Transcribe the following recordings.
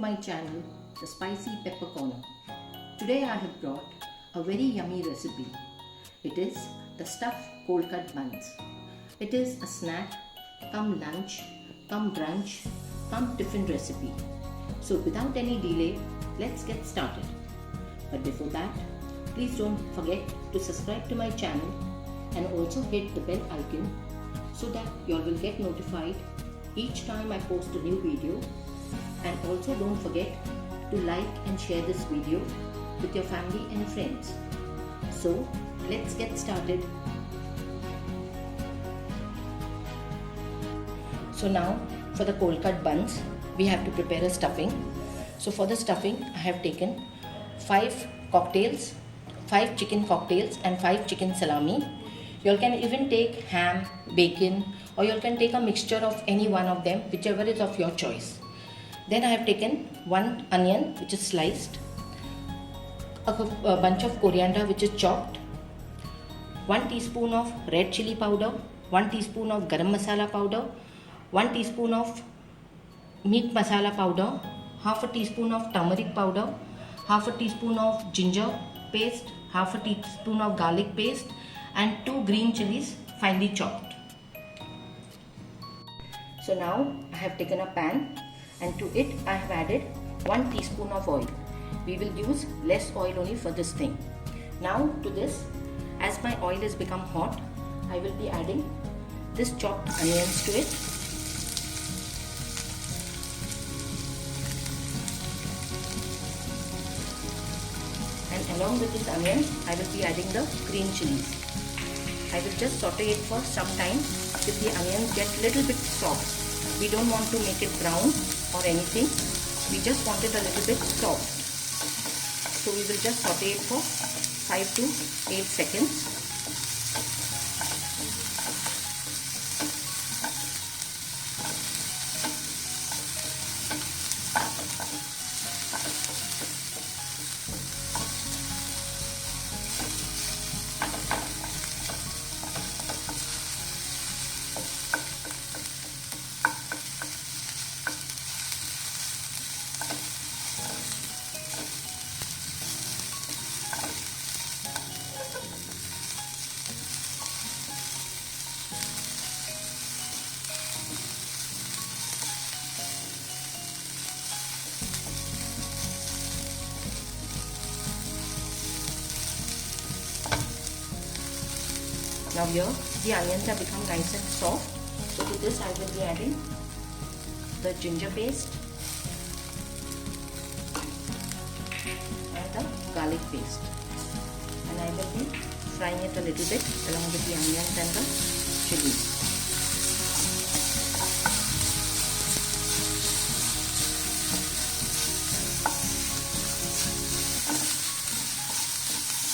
my channel, The Spicy Pepper Corner. Today I have brought a very yummy recipe. It is the stuffed cold cut buns. It is a snack, come lunch, come brunch, come tiffin recipe. So without any delay, let's get started. But before that, please don't forget to subscribe to my channel and also hit the bell icon so that you all will get notified each time I post a new video. And also don't forget to like and share this video with your family and friends. So let's get started. So now for the cold cut buns, we have to prepare a stuffing. So for the stuffing, I have taken 5 cocktails, 5 chicken cocktails and 5 chicken salami. You all can even take ham, bacon, or you all can take a mixture of any one of them, whichever is of your choice. Then I have taken 1 onion which is sliced, a bunch of coriander which is chopped, 1 teaspoon of red chili powder, 1 teaspoon of garam masala powder, 1 teaspoon of meat masala powder, half a teaspoon of turmeric powder, half a teaspoon of ginger paste, half a teaspoon of garlic paste, and 2 green chilies finely chopped. So now I have taken a pan, and to it I have added 1 teaspoon of oil. We will use less oil only for this thing. Now to this, as my oil has become hot, I will be adding this chopped onions to it. And along with this onion, I will be adding the green chilies. I will just saute it for some time till the onions get little bit soft. We don't want to make it brown or anything. We just want it a little bit soft. So we will just saute it for 5 to 8 seconds. Now here the onions have become nice and soft. So to this I will be adding the ginger paste and the garlic paste, and I will be frying it a little bit along with the onions and the chilies.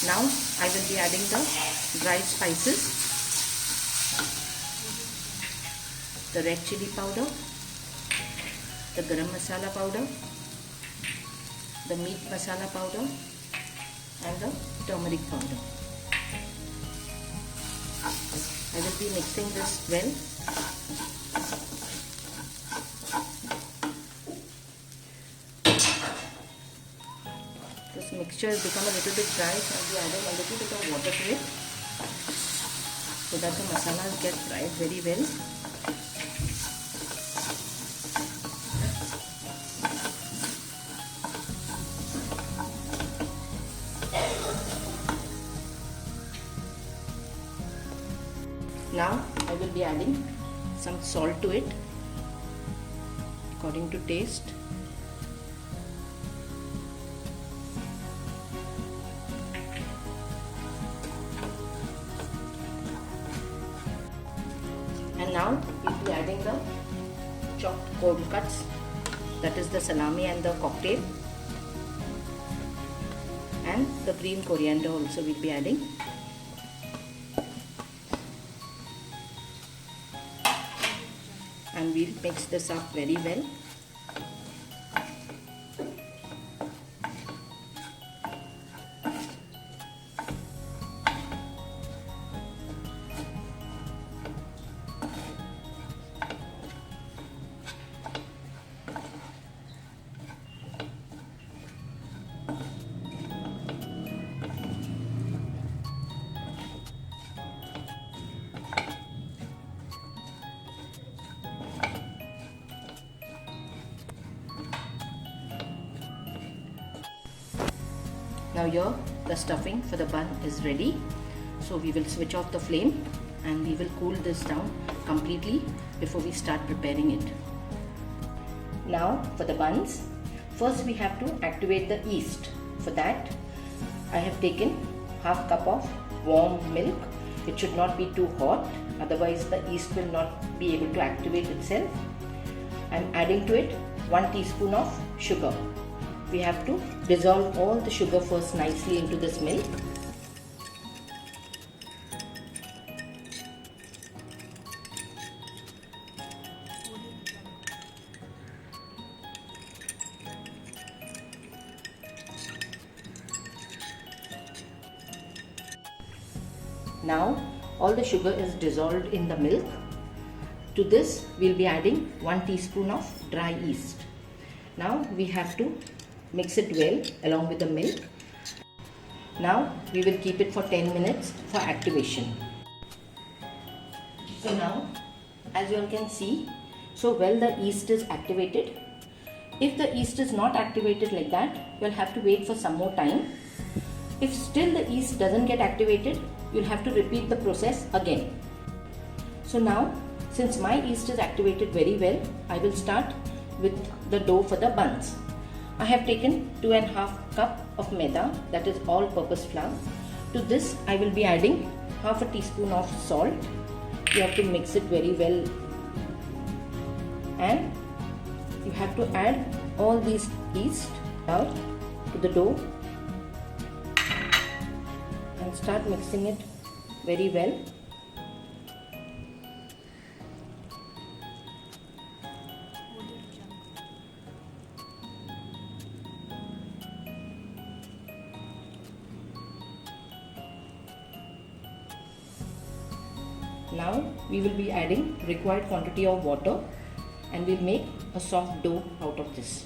Now I will be adding the dried spices, the red chili powder, the garam masala powder, the meat masala powder, and the turmeric powder. I will be mixing this well. This mixture has become a little bit dry, so I will be adding a little bit of water to it so that the masalas get fried very well. Now I will be adding some salt to it according to taste. And now we'll be adding the chopped cold cuts, that is the salami and the cocktail, and the green coriander also we'll be adding. And we'll mix this up very well. Now here the stuffing for the bun is ready. So we will switch off the flame and we will cool this down completely before we start preparing it. Now for the buns, first we have to activate the yeast. For that I have taken half cup of warm milk. It should not be too hot, otherwise the yeast will not be able to activate itself. I am adding to it 1 teaspoon of sugar. We have to dissolve all the sugar first nicely into this milk. Now all the sugar is dissolved in the milk. To this we will be adding 1 teaspoon of dry yeast. Now we have to mix it well along with the milk. Now we will keep it for 10 minutes for activation. So now, as you all can see, so well the yeast is activated. If the yeast is not activated like that, you will have to wait for some more time. If still the yeast doesn't get activated, you will have to repeat the process again. So now, since my yeast is activated very well, I will start with the dough for the buns. I have taken 2.5 cup of maida, that is all purpose flour. To this I will be adding half a teaspoon of salt. You have to mix it very well and you have to add all these yeast now to the dough and start mixing it very well. Now we will be adding required quantity of water and we'll make a soft dough out of this.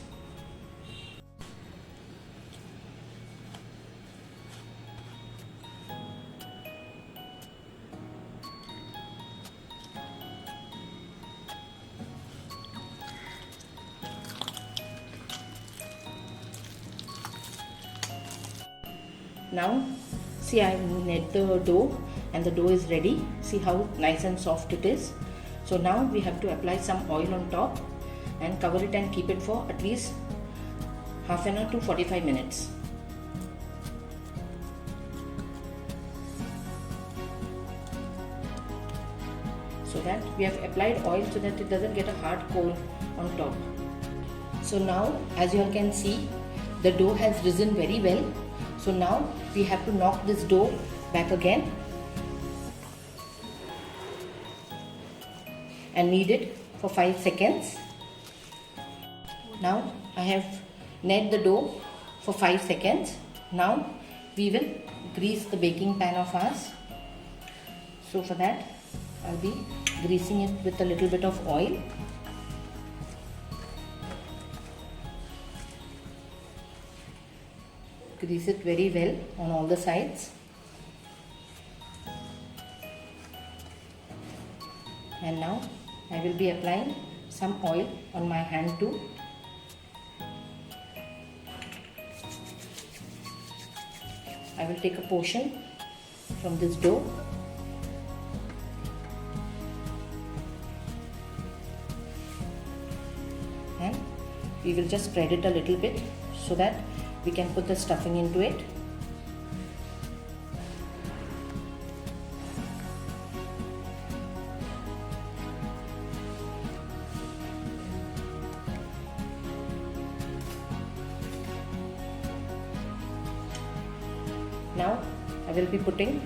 Now see, I knead the dough and the dough is ready. See how nice and soft it is. So now we have to apply some oil on top and cover it and keep it for at least half an hour to 45 minutes. So that we have applied oil so that it doesn't get a hard core on top. So now, as you all can see, the dough has risen very well. So now we have to knock this dough back again and knead it for 5 seconds. Now I have kneaded the dough for 5 seconds. Now we will grease the baking pan of ours. So for that I'll be greasing it with a little bit of oil. Grease it very well on all the sides. And now I will be applying some oil on my hand too. I will take a portion from this dough and we will just spread it a little bit so that we can put the stuffing into it. Now I will be putting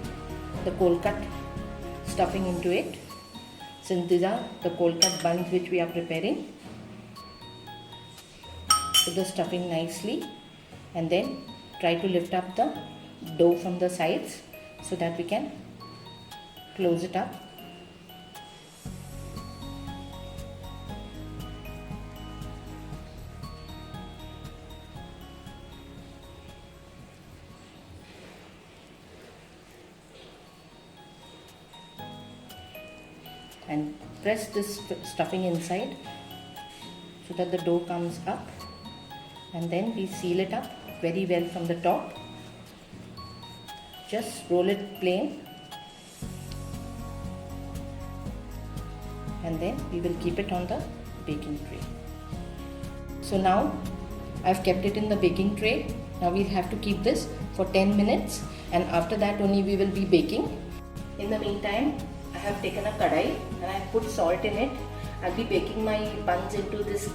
the cold cut stuffing into it. Since these are the cold cut buns which we are preparing, put the stuffing nicely and then try to lift up the dough from the sides so that we can close it up. And press this stuffing inside so that the dough comes up, and then we seal it up very well from the top just roll it plain, and then we will keep it on the baking tray. So now I've kept it in the baking tray. Now we'll have to keep this for 10 minutes, and after that only we will be baking. In the meantime, I have taken a kadai and I have put salt in it. I'll be baking my buns into this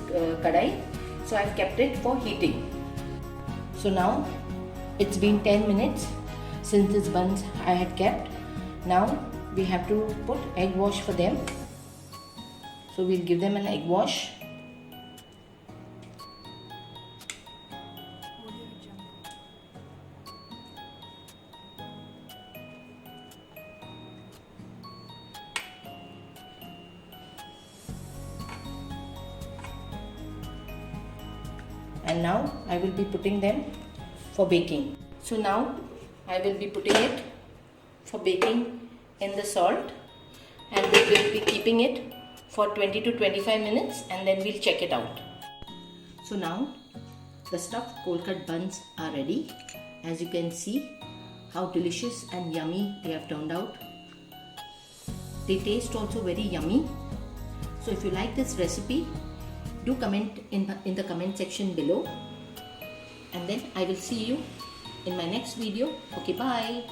kadai. So I've kept it for heating. So now it's been 10 minutes since these buns I had kept. Now we have to put egg wash for them. So we'll give them an egg wash. And now I will be putting them for baking. So now I will be putting it for baking in the salt, and we will be keeping it for 20 to 25 minutes, and then we'll check it out. So now the stuffed cold cut buns are ready. As you can see how delicious and yummy they have turned out. They taste also very yummy. So if you like this recipe, do comment in the comment section below, and then I will see you in my next video. Okay, bye.